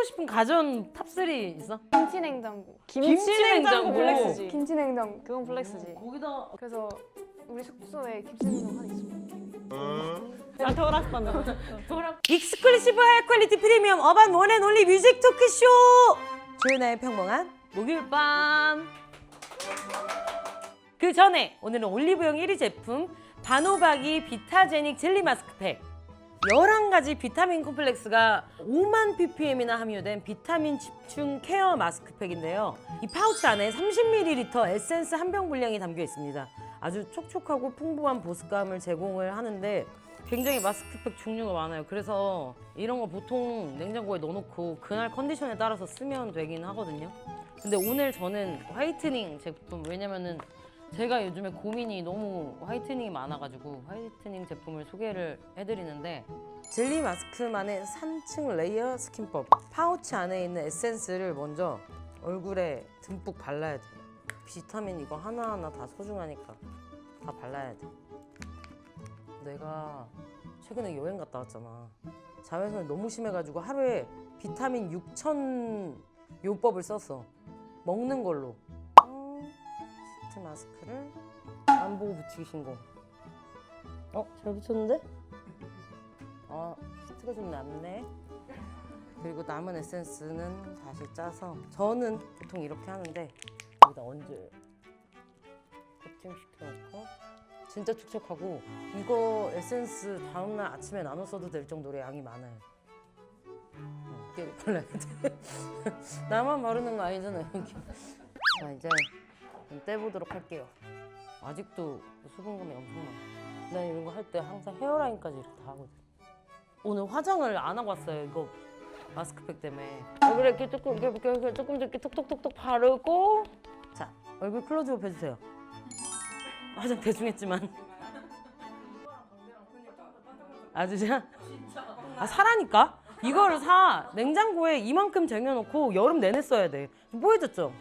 사고 싶은 가전 탑3 있어? 김치냉장고. 김치냉장고 플렉스지. 김치냉장고. 그건 플렉스지. 거기다 그래서 우리 숙소에 김치냉장고 하나 있어. 나 토락받는. 익스클루시브 하이 퀄리티 프리미엄 어반 원앤 온리 뮤직 토크쇼 조연아의 평범한 목요일 밤. 그 전에 오늘은 올리브영 1위 제품 바노박이 비타제닉 젤리 마스크팩 11가지 비타민 콤플렉스가 5만 ppm이나 함유된 비타민 집중 케어 마스크팩인데요. 이 파우치 안에 30ml 에센스 한 병 분량이 담겨 있습니다. 아주 촉촉하고 풍부한 보습감을 제공을 하는데 굉장히 마스크팩 종류가 많아요. 그래서 이런 거 보통 냉장고에 넣어놓고 그날 컨디션에 따라서 쓰면 되긴 하거든요. 근데 오늘 저는 화이트닝 제품, 왜냐면은 제가 요즘에 고민이 너무 화이트닝이 많아가지고 화이트닝 제품을 소개를 해드리는데, 젤리 마스크만의 3층 레이어 스킨법. 파우치 안에 있는 에센스를 먼저 얼굴에 듬뿍 발라야 돼. 비타민 이거 하나하나 다 소중하니까 다 발라야 돼. 내가 최근에 여행 갔다 왔잖아. 자외선이 너무 심해가지고 하루에 비타민 6,000 요법을 썼어. 먹는 걸로. 시트 마스크를 안 보고 붙이기 신고. 잘 붙였는데? 시트가 좀 남네. 그리고 남은 에센스는 다시 짜서, 저는 보통 이렇게 하는데 여기다 얹어요. 코팅시켜놓고. 진짜 촉촉하고, 이거 에센스 다음날 아침에 나눠 써도 될 정도로 양이 많아요. 이렇게 발라야 돼. 나만 바르는 거 아니잖아요. 여기. 자, 이제 좀 떼보도록 할게요. 아직도 수분감이 엄청 많아. 난 이런 거 할 때 항상 헤어라인까지 이렇게 다 하거든. 오늘 화장을 안 하고 왔어요. 이거 마스크팩 때문에. 얼굴에 이렇게 조금 이렇게 톡톡톡톡 바르고. 자, 얼굴 클로즈업 해주세요. 화장 대충 했지만. 진짜? 사라니까? 이거를 사. 냉장고에 이만큼 쟁여놓고 여름 내내 써야 돼. 뽀얘졌죠?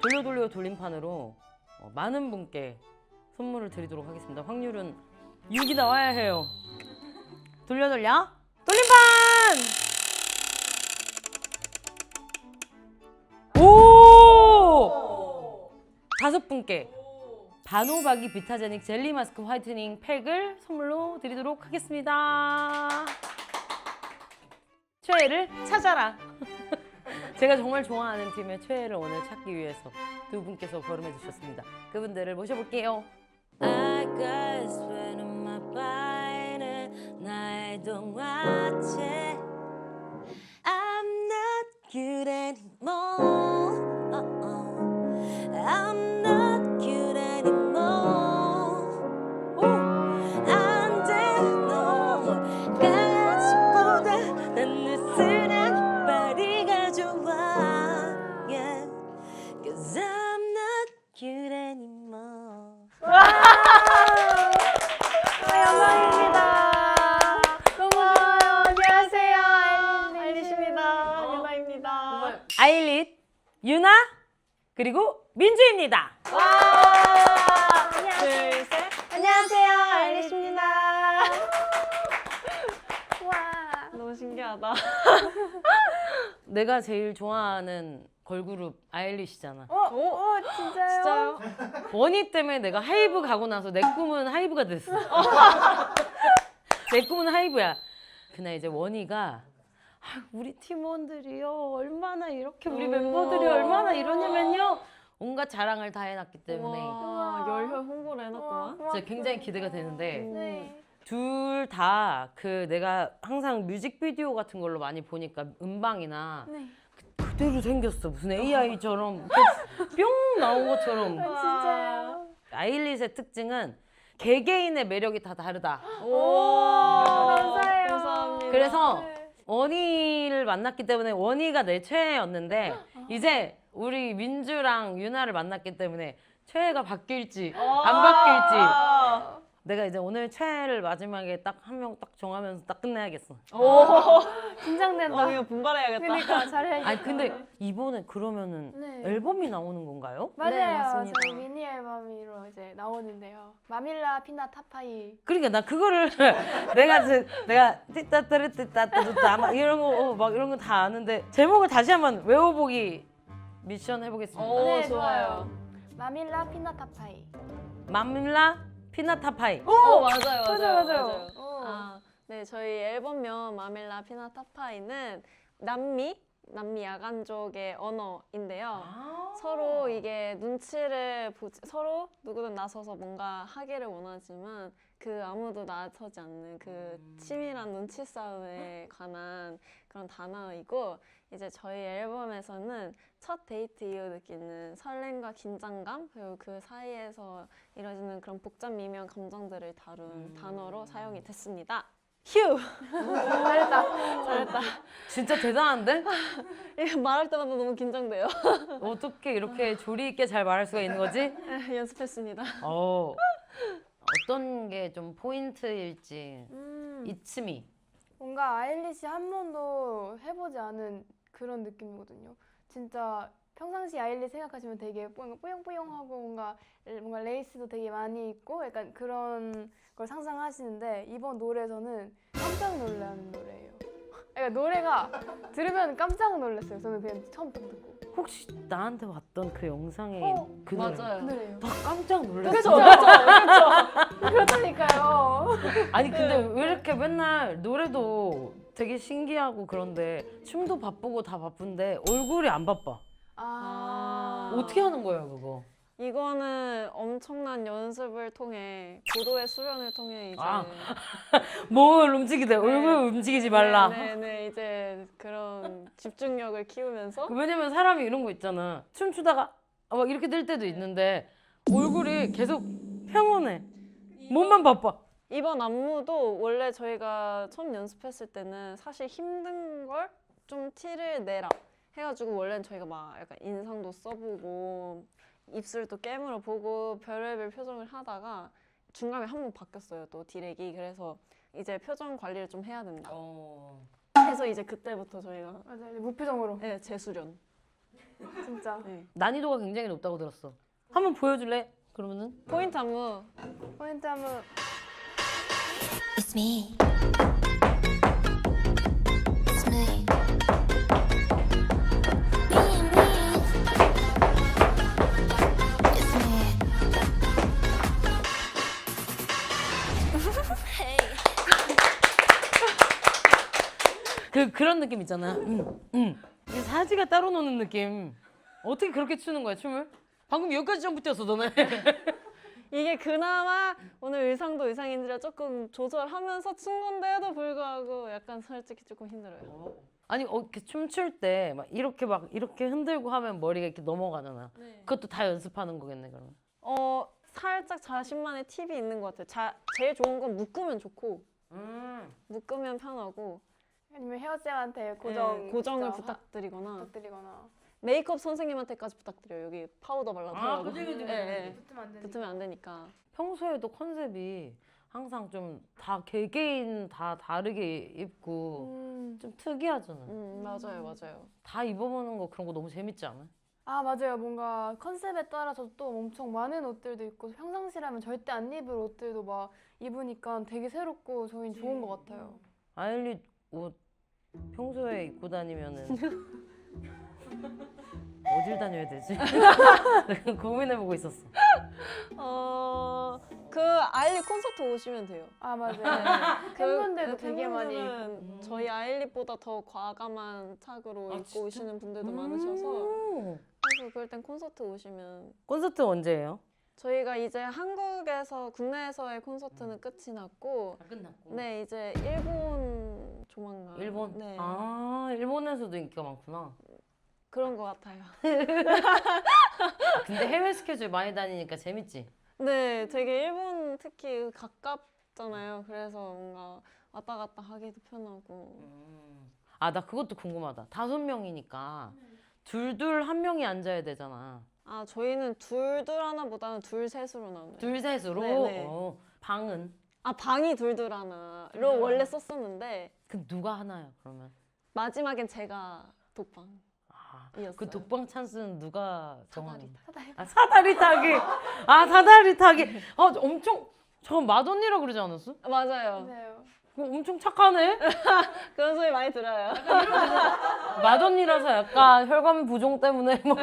돌려 돌림판으로 많은 분께 선물을 드리도록 하겠습니다. 확률은 6이 나와야 해요. 돌려 돌림판! 5분께 바노박이 비타제닉 젤리 마스크 화이트닝 팩을 선물로 드리도록 하겠습니다. 최애를 찾아라. 제가 정말 좋아하는 팀의 최애를 오늘 찾기 위해서 두 분께서 걸음해 주셨습니다. 그분들을 모셔볼게요. I got sweat on my body. 나의 동화책. I'm not good anymore. I'm not good anymore. 안 돼, 너 강아지보다 난 느슨한 이빨이가 좋아. Yeah, 'cause I'm not good anymore. 영광입니다. 너무 좋아요. 안녕하세요. 아일릿입니다. 유나입니다. 아일릿, 유나, 그리고 민주입니다. 둘, 셋. 안녕하세요. 아일릿입니다. 와. 너무 신기하다. 내가 제일 좋아하는 걸그룹 아일릿이잖아. 진짜요? 원희 때문에 내가 하이브 가고 나서 내 꿈은 하이브가 됐어. 내 꿈은 하이브야. 그날 이제 원희가 우리 팀원들이요 얼마나 이렇게 우리 멤버들이 얼마나 이러냐면요 온갖 자랑을 다 해놨기 때문에 열혈 홍보를 해놨구만. 진짜 굉장히 기대가 되는데, 네. 둘 다 그 내가 항상 뮤직비디오 같은 걸로 많이 보니까 음방이나 네. 그대로 생겼어. 무슨 AI처럼 뿅 나온 것처럼. 진짜요? 아일릿의 특징은 개개인의 매력이 다 다르다. 감사해요. 감사합니다. 그래서 네. 원희를 만났기 때문에 원희가 내 최애였는데, 이제 우리 민주랑 유나를 만났기 때문에 최애가 바뀔지 안 바뀔지 내가 이제 오늘 최애를 마지막에 딱 한 명 딱 정하면서 딱 끝내야겠어. 긴장된다. 이거 분발해야겠다. 그러니까 잘해야겠다. 아니 근데 이번에 그러면은 네. 앨범이 나오는 건가요? 맞아요. 네, 맞습니다. 저희 미니 앨범으로 이제 나오는데요. 마밀라 피나 타파이. 그러니까 나 그거를 내가 띠따따르띠따따따 막 이런 거 막 이런 거 다 아는데 제목을 다시 한번 외워보기 미션 해보겠습니다. 오, 네, 좋아요. 마밀라 피나 타파이. 맘밀라 피나타파이. 맞아요. 아, 네, 저희 앨범명 마밀라 피나타파이는 남미 야간족의 언어인데요. 서로 이게 눈치를 서로 누구든 나서서 뭔가 하기를 원하지만 그 아무도 나서지 않는 그 치밀한 눈치 싸움에 관한 그런 단어이고 이제 저희 앨범에서는 첫 데이트 이후 느끼는 설렘과 긴장감 그리고 그 사이에서 이뤄지는 그런 복잡 미묘한 감정들을 다룬 단어로 사용이 됐습니다. 휴! 잘했다. 진짜 대단한데? 이거 말할 때마다 너무 긴장돼요. 어떻게 이렇게 조리 있게 잘 말할 수가 있는 거지? 연습했습니다. 어떤 게 좀 포인트일지. 이츠미. 뭔가 아일리시 한 번도 해보지 않은 그런 느낌이거든요. 진짜 평상시 아일리시 생각하시면 되게 뽀용뽀용하고 뭔가 레이스도 되게 많이 있고 약간 그런 걸 상상하시는데 이번 노래에서는 깜짝 놀라는 노래예요. 그러니까 노래가 들으면 깜짝 놀랐어요. 저는 그냥 처음 딱 듣고. 혹시 나한테 왔던 그 영상에 그 노래? 맞아요. 그 노래예요. 나 깜짝 놀랐어. 그렇죠. 그렇다니까요. 아니 근데 왜 이렇게 맨날 노래도 되게 신기하고 그런데 춤도 바쁘고 다 바쁜데 얼굴이 안 바빠. 어떻게 하는 거예요 그거? 이거는 엄청난 연습을 통해 고도의 수련을 통해 이제 몸을 움직이되 얼굴 움직이지 말라. 네, 이제 그런 집중력을 키우면서 왜냐면 사람이 이런 거 있잖아. 춤추다가 막 이렇게 될 때도 있는데 얼굴이 계속 평온해. 몸만 바빠. 이번 안무도 원래 저희가 처음 연습했을 때는 사실 힘든 걸 좀 티를 내라 해가지고 원래는 저희가 막 약간 인상도 써보고 입술도 깨물어 보고 별의별 표정을 하다가 중간에 한 번 바뀌었어요 또 디렉이. 그래서 이제 표정 관리를 좀 해야 된다 해서 이제 그때부터 저희가 맞아요. 무표정으로. 네, 재수련. 진짜. 네. 난이도가 굉장히 높다고 들었어. 한번 보여줄래? 그러면은 포인트 안무 포인트 한번. It's me. It's me. Me and me. It's me. Hey. 그런 느낌 있잖아. 이 사지가 따로 노는 느낌. 어떻게 그렇게 추는 거야 춤을? 방금 여기까지 점프 뛰었어 너네. 이게 그나마 오늘 의상도 의상인지라 조금 조절하면서 춘 건데도 불구하고 약간 솔직히 조금 힘들어요. 아니 이렇게 춤출 때 막 이렇게 흔들고 하면 머리가 이렇게 넘어가잖아. 그것도 다 연습하는 거겠네 그러면. 살짝 자신만의 팁이 있는 것 같아요. 제일 좋은 건 묶으면 좋고 묶으면 편하고 아니면 헤어쌤한테 고정을 진짜 부탁드리거나 부탁드리거나. 메이크업 선생님한테까지 부탁드려요. 여기 파우더 발라달라고. 그치. 붙으면 안 되니까. 붙으면 안 되니까. 평소에도 컨셉이 항상 좀 다 개개인 다 다르게 입고 좀 특이하잖아. 맞아요. 다 입어보는 거 그런 거 너무 재밌지 않아? 아 맞아요. 뭔가 컨셉에 따라서 또 엄청 많은 옷들도 있고 평상시라면 절대 안 입을 옷들도 막 입으니까 되게 새롭고 저희는 좋은 것 같아요. 아일리 옷 평소에 입고 다니면은 어딜 다녀야 되지? 내가 고민해보고 있었어. 그 아일리 콘서트 오시면 돼요. 아 맞아요. 팬분들도 되게 많이 입고. 팬분들은 저희 아일리보다 더 과감한 착으로 입고 진짜? 오시는 분들도 많으셔서 그래서 그럴 땐 콘서트 오시면 콘서트 언제예요? 저희가 이제 한국에서 국내에서의 콘서트는 끝이 났고 끝났고. 네 이제 일본 조만간 일본? 네 아 일본에서도 인기가 많구나. 그런 것 같아요. 근데 해외 스케줄 많이 다니니까 재밌지? 네 되게 일본 특히 가깝잖아요. 그래서 뭔가 왔다 갔다 하기도 편하고 아 나 그것도 궁금하다. 5명이니까 둘둘 한 명이 앉아야 되잖아. 저희는 둘둘 하나보다는 둘 셋으로 나눠요. 둘 셋으로? 네네. 방은? 아 방이 둘둘 하나로 둘둘 원래 하나. 썼었는데 그 누가 하나요 그러면? 마지막엔 제가 독방. 아, 이었어요. 그 독방 찬스는 누가 정하는? 사다리. 아 사다리 타기. 아 사다리 타기. 아 엄청 잠깐 맏언니라 그러지 않았어? 맞아요. 맞아요. 그거 엄청 착하네. 그런 소리 많이 들어요. 맏언니라서 약간 혈관 부종 때문에 뭐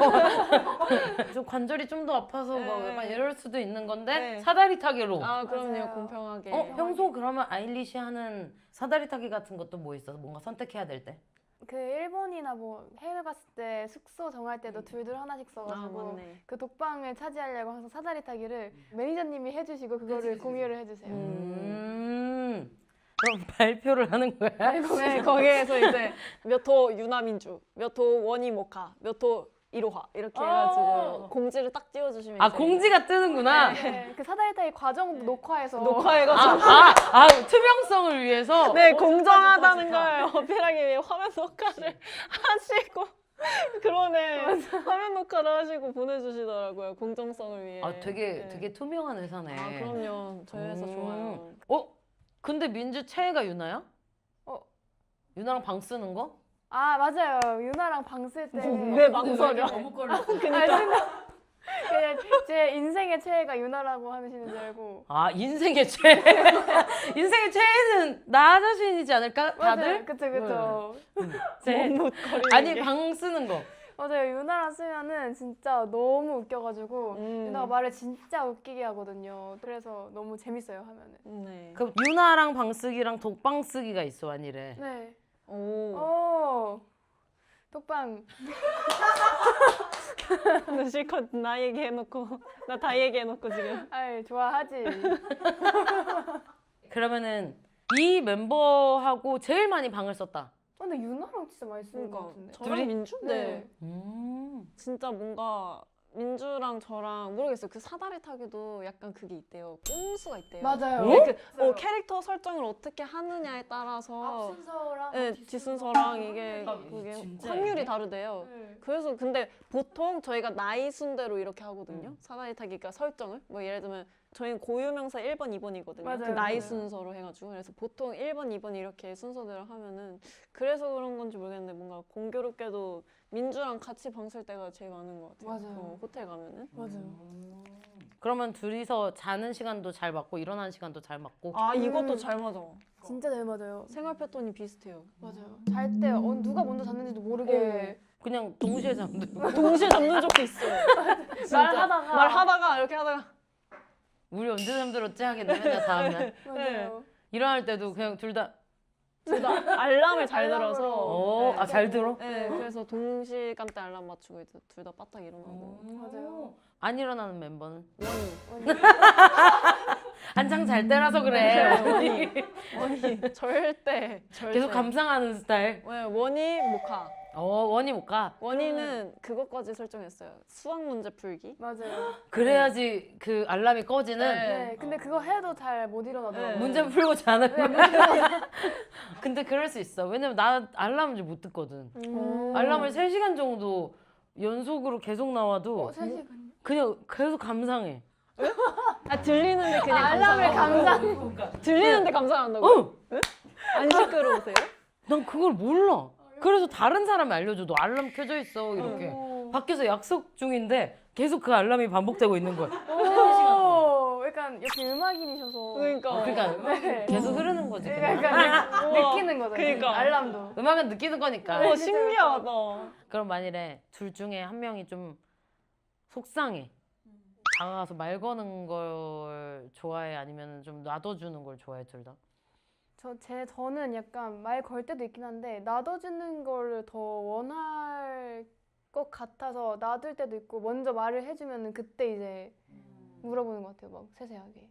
좀 관절이 좀 더 아파서 뭐 네. 약간 이럴 수도 있는 건데 네. 사다리 타기로. 아 그럼요. 맞아요. 공평하게. 평소 그러면 아일리시 하는 사다리 타기 같은 것도 뭐 있어? 뭔가 선택해야 될 때? 그 일본이나 뭐 해외 갔을 때 숙소 정할 때도 둘둘 하나씩 아 써가지고 맞네. 그 독방을 차지하려고 항상 사다리 타기를 매니저님이 해주시고 그거를 공유를 해주세요. 그럼 발표를 하는 거야? 네, 거기에서 이제 몇 호 유나민주, 몇 호 원이 모카, 몇 호 이로하 이렇게 해가지고 공지를 딱 띄워주시면 아 이제 공지가 뜨는구나. 네, 그 사다리 타기 과정도 녹화해서 녹화해가지고 투명성을 위해서. 네 좋다, 공정하다는 좋다, 좋다. 걸 어필하기 위해 화면 녹화를 하시고 그러네 화면 녹화를 하시고 보내주시더라고요 공정성을 위해. 아 되게 네. 되게 투명한 회사네. 아 그럼요 저희 회사 좋아요. 근데 민주 최애가 유나야? 유나랑 방 쓰는 거? 아 맞아요. 유나랑 방 쓸 때 왜 망설여? 그러니까. 그냥 제 인생의 최애가 유나라고 하시는 줄 알고 아 인생의 최애. 인생의 최애는 나 자신이지 않을까? 다들? 맞아요. 그쵸. 제- 못거리는 아니 게. 방 쓰는 거. 맞아요. 유나랑 쓰면은 진짜 너무 웃겨가지고 음. 유나가 말을 진짜 웃기게 하거든요. 그래서 너무 재밌어요 하면은. 네. 그럼 유나랑 방 쓰기랑 독방 쓰기가 있어 아니래. 네. 오. 오. 독방. 너 실컷 나 얘기해놓고 나 다 얘기해놓고 지금. 아이 좋아하지. 그러면은 이 멤버하고 제일 많이 방을 썼다. 근데 유나랑 진짜 많이 쓰는 것 같은데. 저랑 둘이? 민주? 네. 진짜 뭔가 민주랑 저랑 모르겠어요. 그 사다리 타기도 약간 그게 있대요. 꼼수가 있대요. 맞아요. 네, 캐릭터 설정을 어떻게 하느냐에 따라서 앞순서랑 네, 뒷순서랑 이게 아, 그게 진짜 확률이 이게? 다르대요. 네. 그래서 근데 보통 저희가 나이 순대로 이렇게 하거든요. 사다리 타기가 설정을 뭐 예를 들면 저희는 고유명사 1번, 2번이거든요. 맞아요, 그 나이 맞아요. 순서로 해가지고 그래서 보통 1번, 2번 이렇게 순서대로 하면은 그래서 그런 건지 모르겠는데 뭔가 공교롭게도 민주랑 같이 방 쓸 때가 제일 많은 것 같아요. 맞아요. 호텔 가면은. 맞아요. 그러면 둘이서 자는 시간도 잘 맞고 일어나는 시간도 잘 맞고. 아 이것도 잘 맞아. 진짜 잘 맞아요. 생활 패턴이 비슷해요. 맞아요. 잘 때 누가 먼저 잤는지도 모르게 그냥 동시에 잠들고. 동시에 잡는 적도 있어요. 말하다가 말하다가 이렇게 하다가 우리 언제 잠들었지 하겠네 맨날 다음날. 맞아요. 일어날 때도 그냥 둘 다. 둘 다 알람을 잘 알람으로. 들어서 잘 들어? 네, 그래서 동시간대 알람 맞추고 이제 둘 다 빠딱 일어나고 맞아요. 안 일어나는 멤버는 원이 한창 잘 때라서 그래. 원이 절대 계속 감상하는 스타일. 네, 원이 모카 원이 못 가. 원이는 그것까지 설정했어요. 수학 문제 풀기. 맞아요. 그래야지 그 알람이 꺼지는. 네. 네. 근데 그거 해도 잘 못 일어나더라고요. 네. 문제 풀고 자는 거. 근데 그럴 수 있어. 왜냐면 나 알람을 못 듣거든. 알람을 3시간 정도 연속으로 계속 나와도 3시간. 그냥 계속 감상해. 아 들리는데 그냥 알람을 감상. 들리는데 감상한다고? 어! 안 시끄러우세요? 난 그걸 몰라. 그래서 다른 사람이 알려줘. 너 알람 켜져 있어. 이렇게. 밖에서 약속 중인데 계속 그 알람이 반복되고 있는 거야. 오, 약간 역시 음악인이셔서. 그러니까. 네. 계속 흐르는 거지. 그냥. 약간 느끼는 거죠. 그러니까. 알람도. 음악은 느끼는 거니까. 오 그쵸, 신기하다. 그럼 만일에 둘 중에 한 명이 좀 속상해. 다가가서 말 거는 걸 좋아해? 아니면 좀 놔둬주는 걸 좋아해? 둘 다? 저는 약간 말 걸 때도 있긴 한데 놔둬주는 거를 더 원할 것 같아서 놔둘 때도 있고 먼저 말을 해주면은 그때 이제 물어보는 것 같아요. 막 세세하게.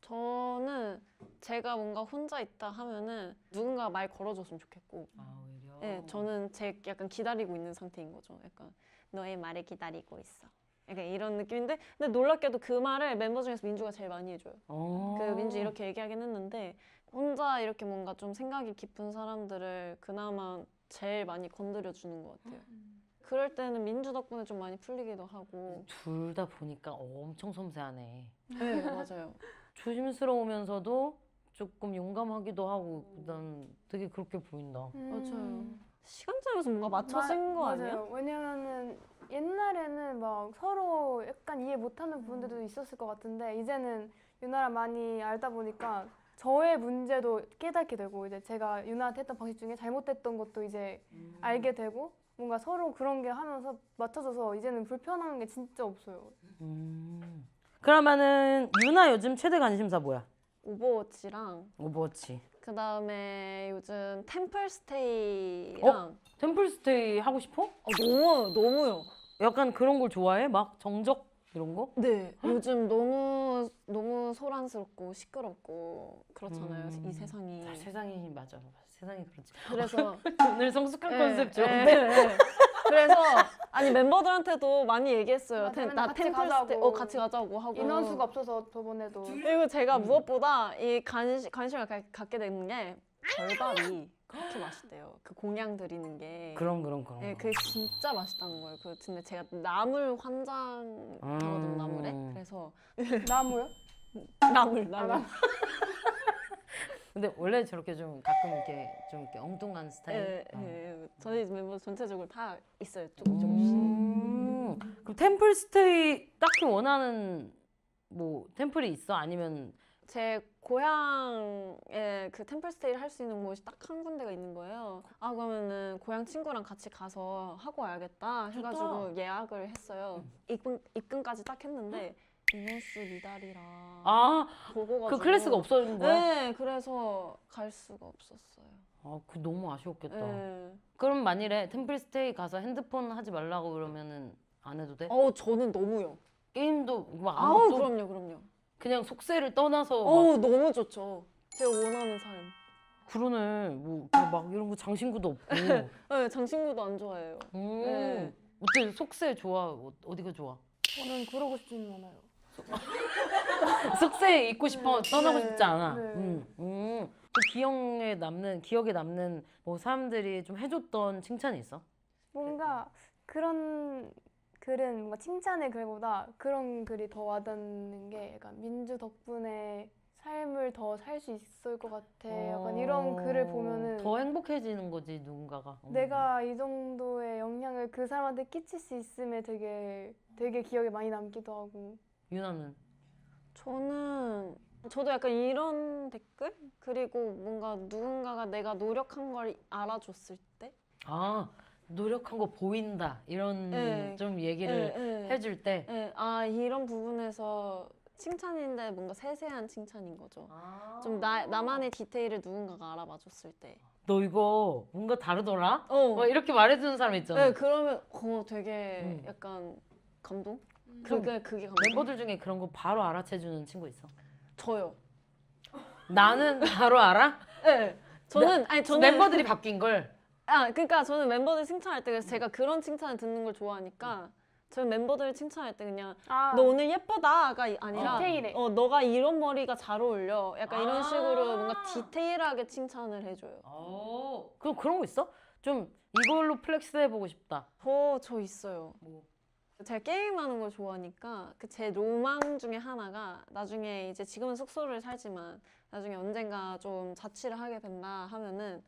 저는 제가 뭔가 혼자 있다 하면은 누군가 말 걸어줬으면 좋겠고 오히려. 네, 저는 제 약간 기다리고 있는 상태인 거죠. 약간 너의 말을 기다리고 있어. 약간 이런 느낌인데 근데 놀랍게도 그 말을 멤버 중에서 민주가 제일 많이 해줘요. 그 민주 이렇게 얘기하긴 했는데 혼자 이렇게 뭔가 좀 생각이 깊은 사람들을 그나마 제일 많이 건드려 주는 것 같아요. 그럴 때는 민주 덕분에 좀 많이 풀리기도 하고. 둘 다 보니까 엄청 섬세하네. 네, 맞아요. 조심스러우면서도 조금 용감하기도 하고 난 되게 그렇게 보인다. 맞아요. 시간점에서 뭔가 맞춰진 거 아니야? 맞아요. 왜냐면은 옛날에는 막 서로 약간 이해 못하는 부분들도 있었을 것 같은데 이제는 유나랑 많이 알다 보니까 저의 문제도 깨닫게 되고 이제 제가 유나한테 했던 방식 중에 잘못됐던 것도 이제 알게 되고 뭔가 서로 그런 게 하면서 맞춰져서 이제는 불편한 게 진짜 없어요. 그러면은 유나 요즘 최대 관심사 뭐야? 오버워치랑 오버워치. 그 다음에 요즘 템플스테이랑 템플스테이 하고 싶어? 너무요. 약간 그런 걸 좋아해? 막 정적 이런 거? 네, 요즘 너무 소란스럽고 시끄럽고 그렇잖아요. 이 세상이. 세상이 맞아. 세상이 그렇지. 그래서 오늘 성숙한 네, 컨셉 좋은데. 네. 그래서 아니 멤버들한테도 많이 얘기했어요. 맞아, 맨날 나 같이 템플스테이 가자고. 같이 가자고 하고. 인원수가 없어서 저번에도 그리고 제가 무엇보다 이 관심을 갖게 되는 게 절밥이 그렇게 맛있대요. 그 공양 들이는 게. 그런. 네, 그게 진짜 맛있다는 거예요. 근데 제가 나물 환장하거든요, 나물에. 그래서 나무요? 나물. 근데 원래 저렇게 좀 가끔 이렇게 좀 이렇게 엉뚱한 스타일. 저희 멤버 전체적으로 다 있어요, 조금씩. 그럼 템플스테이 딱히 원하는 뭐 템플이 있어? 아니면 제 고향에 그 템플스테이를 할 수 있는 곳이 딱 한 군데가 있는 거예요. 아 그러면은 고향 친구랑 같이 가서 하고 와야겠다 해가지고 예약을 했어요. 입금까지 딱 했는데 인원수 미달이라 보고 가지고 그 클래스가 없어진 거야? 네, 그래서 갈 수가 없었어요. 그 너무 아쉬웠겠다. 네. 그럼 만일에 템플스테이 가서 핸드폰 하지 말라고 그러면은 안 해도 돼? 저는 너무요. 게임도 막 아우 아무것도 그럼요. 그냥 속세를 떠나서 너무 좋죠. 제가 원하는 삶. 그러네. 막 이런 거 장신구도 없고. 네, 장신구도 안 좋아해요. 네. 어때? 속세 좋아? 어디가 좋아? 저는 그러고 싶지는 않아요. 속세 있고 싶어 떠나고 네, 싶지 않아. 네. 또 기억에 남는 뭐 사람들이 좀 해줬던 칭찬이 있어? 뭔가 그런 글은 뭔가 칭찬의 글보다 그런 글이 더 와닿는 게 약간 민주 덕분에 삶을 더 살 수 있을 것 같아. 약간 이런 글을 보면은 더 행복해지는 거지 누군가가. 내가 이 정도의 영향을 그 사람한테 끼칠 수 있음에 되게 기억에 많이 남기도 하고. 유나는? 저도 약간 이런 댓글? 그리고 뭔가 누군가가 내가 노력한 걸 알아줬을 때? 노력한 거 보인다 이런 네. 좀 얘기를 해줄 때. 네, 이런 부분에서 칭찬인데 뭔가 세세한 칭찬인 거죠. 좀 나만의 디테일을 누군가가 알아봐줬을 때. 너 이거 뭔가 다르더라? 막 이렇게 말해주는 사람 있잖아. 네, 그러면 되게 약간 감동? 그게 감동. 멤버들 중에 그런 거 바로 알아채주는 친구 있어? 저요. 나는 바로 알아? 네. 저는 멤버들이 바뀐 걸. 그러니까 저는 멤버들 칭찬할 때 그래서 제가 그런 칭찬을 듣는 걸 좋아하니까 저는 멤버들 칭찬할 때 그냥 너 오늘 예쁘다가 아니라 디테일해. 너가 이런 머리가 잘 어울려. 약간 이런 식으로 뭔가 디테일하게 칭찬을 해줘요. 그럼 그런 거 있어? 좀 이걸로 플렉스 해보고 싶다. 저 있어요. 뭐? 제가 게임하는 걸 좋아하니까 그 제 로망 중에 하나가 나중에 이제 지금은 숙소를 살지만 나중에 언젠가 좀 자취를 하게 된다 하면은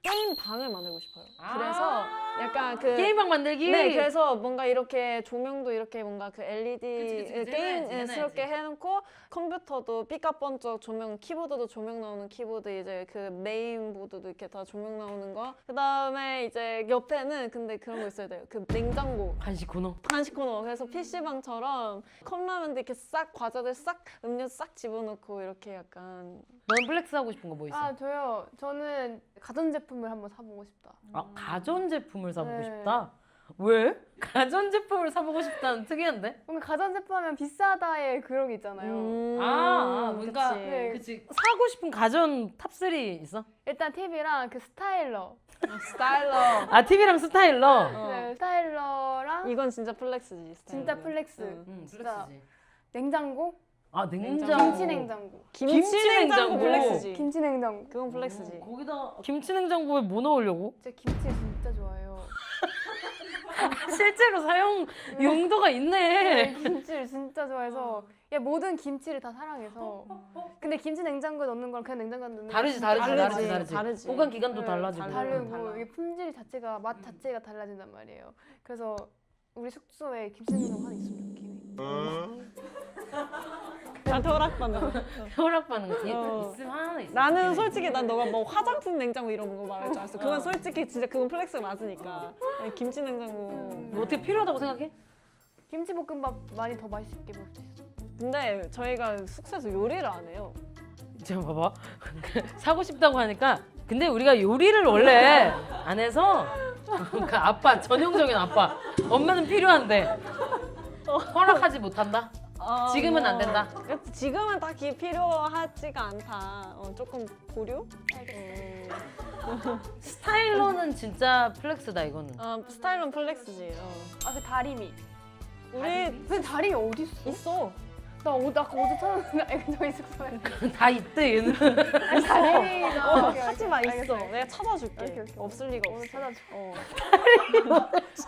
게임 방을 만들고 싶어요. 그래서 약간 그 게임방 만들기? 네, 그래서 뭔가 이렇게 조명도 이렇게 뭔가 그 LED 그치, 게임스럽게 해놓고 컴퓨터도 삐까번쩍 조명, 키보드도 조명 나오는 키보드 이제 그 메인보드도 이렇게 다 조명 나오는 거. 그 다음에 이제 옆에는 근데 그런 거 있어야 돼요. 그 냉장고. 간식 코너. 간식 코너. 그래서 PC방처럼 컵라면도 이렇게 싹 과자들 싹 음료 싹 집어넣고 이렇게 약간. 넌 플렉스 하고 싶은 거 뭐 있어? 저요. 저는 가전제품을 한번 사보고 싶다. 가전제품을 사보고 네. 싶다? 왜? 가전제품을 사보고 싶다는 특이한데? 뭔가 가전제품 하면 비싸다의 그런 게 있잖아요. 뭔가 네. 그치. 사고 싶은 가전 탑3 있어? 일단 TV랑 그 스타일러. 스타일러. TV랑 스타일러? 네, 스타일러랑 이건 진짜 플렉스지. 진짜 플렉스. 플렉스지. 냉장고? 냉장고. 김치냉장고. 김치냉장고. 플렉스지. 김치냉장고. 그건 플렉스지. 거기다 김치냉장고에 뭐 넣으려고? 제가 김치 진짜 좋아해요. 실제로 사용 용도가 있네. 김치를 진짜 좋아해서 얘 모든 김치를 다 사랑해서. 근데 김치 냉장고에 넣는 거랑 그냥 냉장고에 넣는 다르지 거랑 다르지 다르지. 다르지. 보관 기간도 네, 달라지고. 다르고 달라. 이게 품질 자체가 맛 자체가 달라진단 말이에요. 그래서 우리 숙소에 김치 냉장고 하나 있으면 좋겠네. 나한테 허락받는. 허락받는 거 어. 있으면 하나 있어. 나는 솔직히 난 너가 뭐 화장품 냉장고 이런 거 말할 줄 알았어. 그건 솔직히 진짜 그건 플렉스가 맞으니까. 아니, 김치 냉장고. 뭐 어떻게 필요하다고 생각해? 김치볶음밥 많이 더 맛있게 먹을 수 있어. 근데 저희가 숙소에서 요리를 안 해요. 지금 봐봐. 사고 싶다고 하니까 근데 우리가 요리를 원래 안 해서 그 아빠 전형적인 아빠 엄마는 필요한데 허락하지 못한다. 지금은 안 된다. 그치, 지금은 딱히 필요하지가 않다. 조금 보류? 스타일러는 진짜 플렉스다 이거는. 스타일은 플렉스지. 아 그 다리미. 우리 근데 다리미 어디 있어? 있어. 나 아까 어제 찾았는데 저희 숙소에. 다 있대 얘는. 다리미가. 하지 마, 있어. 내가 찾아줄게. 오케이, 오케이. 없을 리가 없어. 오늘 찾아줘. 어.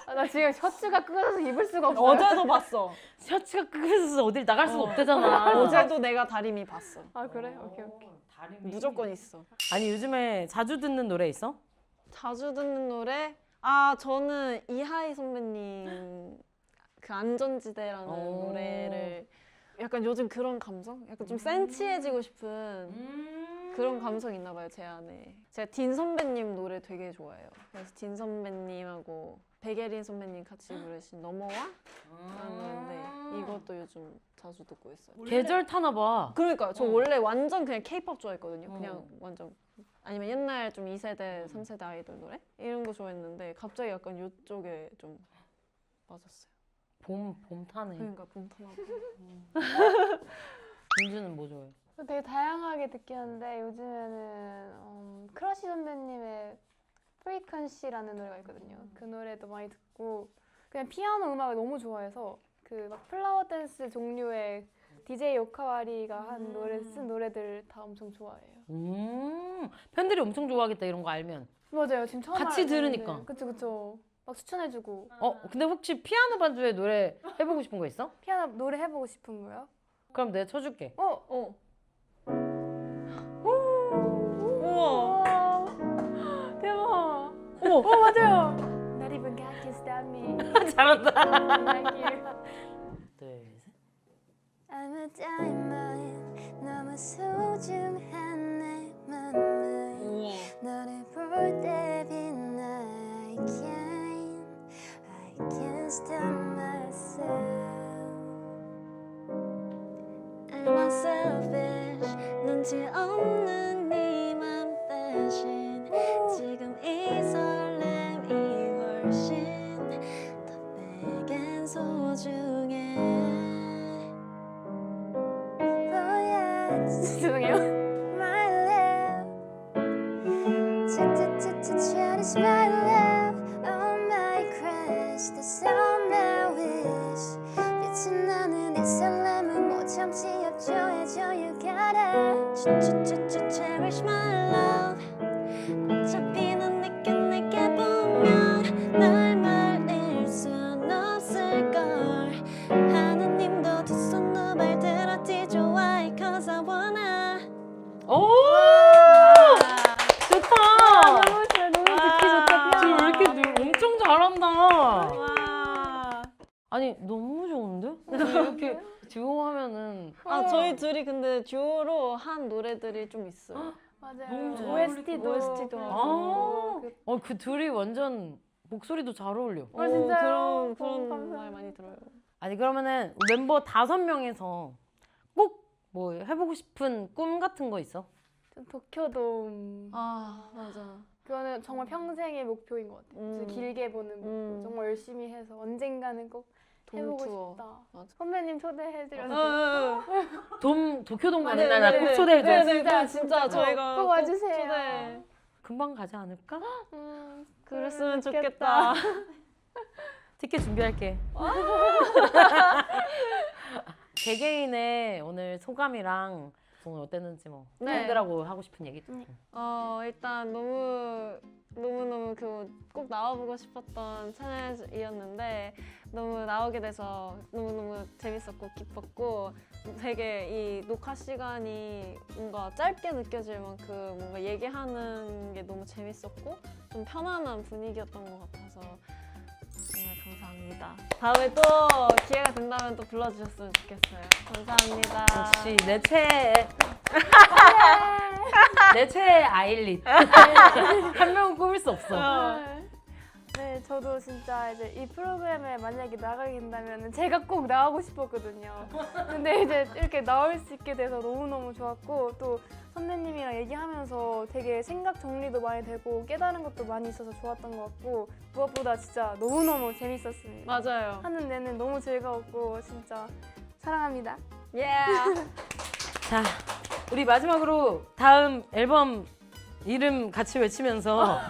아, 나 지금 셔츠가 끄어져서 입을 수가 없어. 어제도 봤어. 셔츠가 끄그러져서 어딜 나갈 수가 없대잖아. 어제도 내가 다리미 봤어. 아 그래? 오케이 오케이. 무조건 있어. 아니 요즘에 자주 듣는 노래 있어? 자주 듣는 노래? 저는 이하이 선배님 그 안전지대라는 오. 노래를 약간 요즘 그런 감성? 약간 좀 센치해지고 싶은 그런 감성이 있나 봐요, 제 안에. 제가 딘 선배님 노래 되게 좋아해요. 그래서 딘 선배님하고 백예린 선배님 같이 부르신 넘어와? 라는 노래인데 이것도 요즘 자주 듣고 있어요. 계절 타나 봐. 그러니까요. 저 원래 완전 그냥 케이팝 좋아했거든요. 그냥 완전. 아니면 옛날 좀 2세대, 3세대 아이돌 노래? 이런 거 좋아했는데 갑자기 약간 이쪽에 좀 맞았어요. 봄 타네. 그러니까 봄타나고. 민주는 뭐 좋아해? 되게 다양하게 듣긴 하는데 요즘에는 크러쉬 선배님의 프리퀀시라는 노래가 있거든요. 그 노래도 많이 듣고 그냥 피아노 음악을 너무 좋아해서 그 막 플라워 댄스 종류의 DJ 요카와리가 한 노래 쓴 노래들 다 엄청 좋아해요. 팬들이 엄청 좋아하겠다 이런 거 알면. 맞아요. 지금 처음 같이 알았는데. 들으니까. 그쵸. 막 추천해주고 근데 혹시 피아노 반주에 노래 해보고 싶은 거 있어? 피아노 노래 해보고 싶은 거요? 그럼 내가 쳐줄게. 우와. 대박. 어머. 맞아요. Not even God can stop me. 잘한다. Like you. 둘, 셋. I'm a diamond 너무 소중한 내 맘을 너를 볼 때 빛나 I can't stop myself I'm unselfish 눈치 없는 네맘 대신 지금 이 설렘이 훨씬 더 내겐 소중해 죄송해요. My love, cherish my love, oh my crush, that's all my wish. 빛이 나는 이 설렘은 못 참지 협조해줘, you gotta cherish my love. 어차피 넌 내게 보면 널 말릴 순 없을걸. 하느님도 두 손 발 들었지 좋아해, cause I wanna. 오! 좋다. 너무 좋아. 너무 듣기 좋다. 지금 왜 피아노. 이렇게 엄청 잘한다. 와. 아니 너무 좋은데? 이렇게 듀오 하면은 저희 둘이 근데 듀오로 한 노래들이 좀 있어요. 맞아요. 너무 잘 OST도 하고. 그 둘이 완전 목소리도 잘 어울려. 진짜요? 그런 감사합니다. 말 많이 들어요. 아니 그러면은 멤버 5명에서 꼭 뭐 해보고 싶은 꿈 같은 거 있어? 도쿄돔. 맞아. 그거는 정말 평생의 목표인 것 같아요. 진짜 길게 보는 목표. 정말 열심히 해서 언젠가는 꼭 해보고 돔투어. 싶다. 맞아. 선배님 초대해드려서 도쿄돔 가는 네, 날 나 네, 꼭 네. 초대해줘. 진짜 진짜 저희가 꼭 와주세요. 초대. 금방 가지 않을까? 그랬으면 좋겠다. 티켓 준비할게. 개개인의 오늘 소감이랑 오늘 어땠는지 뭐 네. 팬들하고 하고 싶은 얘기. 일단 너무너무 꼭 나와보고 싶었던 채널이었는데 너무 나오게 돼서 너무너무 재밌었고 기뻤고 되게 이 녹화 시간이 뭔가 짧게 느껴질 만큼 뭔가 얘기하는 게 너무 재밌었고 좀 편안한 분위기였던 것 같아서 정말 감사합니다. 다음에 또 기회가 된다면 또 불러주셨으면 좋겠어요. 감사합니다. 역시 내 최애 내 최애 아일릿 한 명은 꼽을 수 없어. 네, 저도 진짜 이제 이 프로그램에 만약에 나가게 된다면 제가 꼭 나가고 싶었거든요. 근데 이제 이렇게 나올 수 있게 돼서 너무너무 좋았고 또 선배님이랑 얘기하면서 되게 생각 정리도 많이 되고 깨달은 것도 많이 있어서 좋았던 것 같고 무엇보다 진짜 너무너무 재밌었습니다. 맞아요. 하는 내내 너무 즐거웠고 진짜 사랑합니다. 예. 자, 우리 마지막으로 다음 앨범 이름 같이 외치면서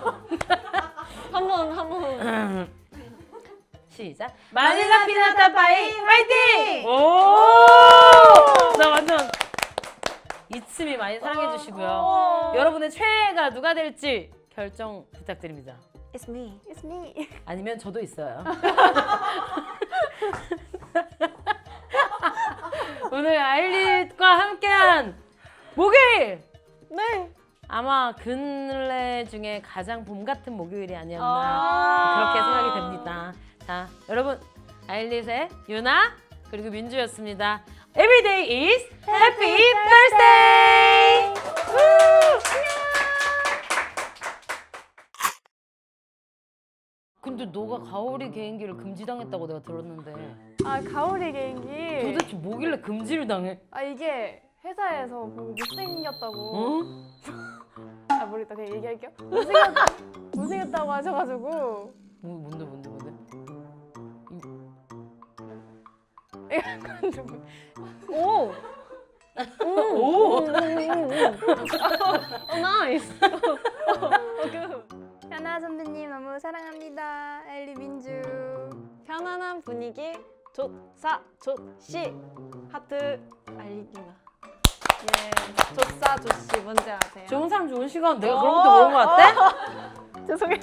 한번 시작. 마닐라 피나타 파이 화이팅! 오! 나 완전 이츠미 많이 사랑해 주시고요. 여러분의 최애가 누가 될지 결정 부탁드립니다. It's me. It's me. 아니면 저도 있어요. 오늘 아일릿과 함께한 목요일! 네. 아마 근래 중에 가장 봄 같은 목요일이 아니었나 그렇게 생각이 됩니다. 자, 여러분 아일릿의 유나 그리고 민주였습니다. Everyday is Happy Thursday! 근데 너가 가오리 개인기를 금지당했다고 내가 들었는데 아 가오리 개인기. 도대체 뭐길래 금지를 당해? 아 이게 회사에서 보고 못생겼다고. 어? 아 모르겠다 그냥 얘기할게요. 못생겼다고 하셔가지고 뭔데? 약간 좀 오. 오! 나이스. 현아 선배님 너무 사랑합니다. 엘리 민주. 편안한 분위기 조사 조씨 하트 알리기나. 예. 조사 조씨 뭔지 아세요? 좋은 사람 좋은 시간 내가 그런 것도 모르는 것 같아? 죄송해요.